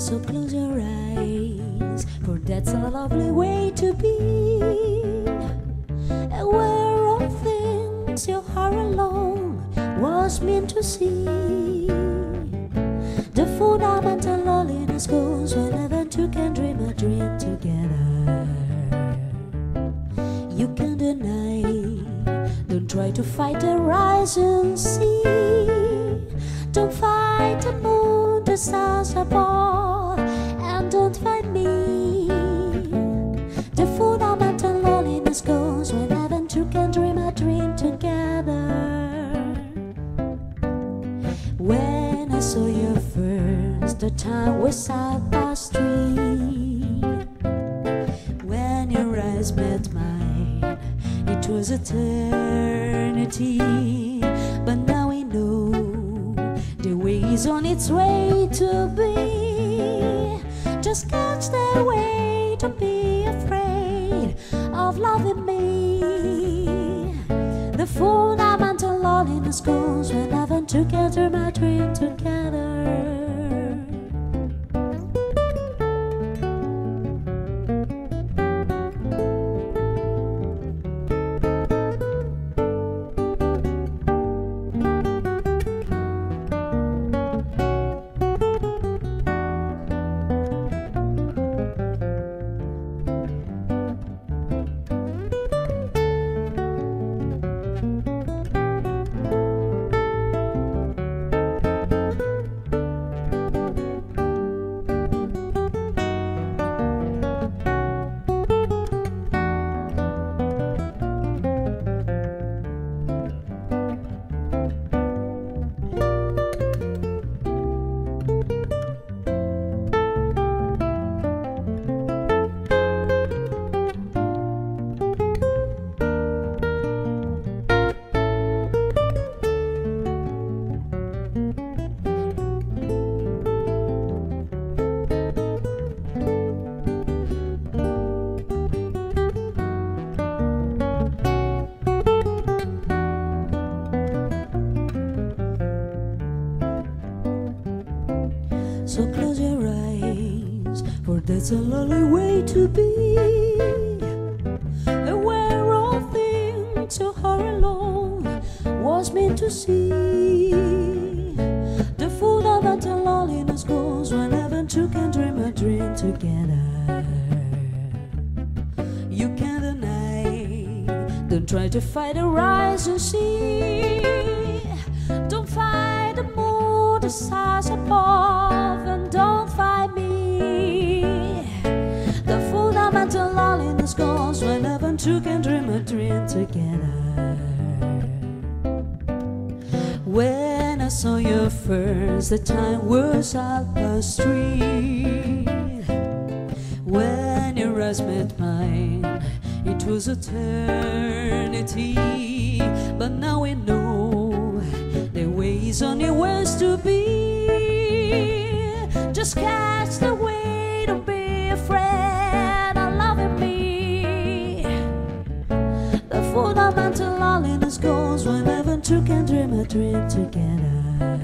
So close your eyes, for that's a lovely way to be. Aware of things your heart alone was meant to see. The fundamental loneliness goes whenever two can dream a dream together. You can deny, don't try to fight the rising sea. Don't fight the moon, the stars above, and don't fight me. The fundamental loneliness goes whenever two can dream a dream together. When I saw you first, the time was out the street. When your eyes met mine, it was eternity. But now we know the way is on its way to be. Just catch the way, don't be afraid of loving me. The fundamental loneliness goes whenever two can dream a dream together. So close your eyes, for that's a lonely way to be. Aware of things your heart alone was meant to see. The fundamental loneliness goes whenever two can dream a dream together. You can't deny, don't try to fight a rising sea. Don't fight the moon, the stars above, and don't fight me. The fundamental loneliness goes whenever two can dream a dream together. When I saw you first, the time was out the street. When your eyes met mine, it was eternity. But now we know the way is only ways to be. Just catch the way, don't be afraid of loving me. The fundamental loneliness goes whenever two can dream a dream together.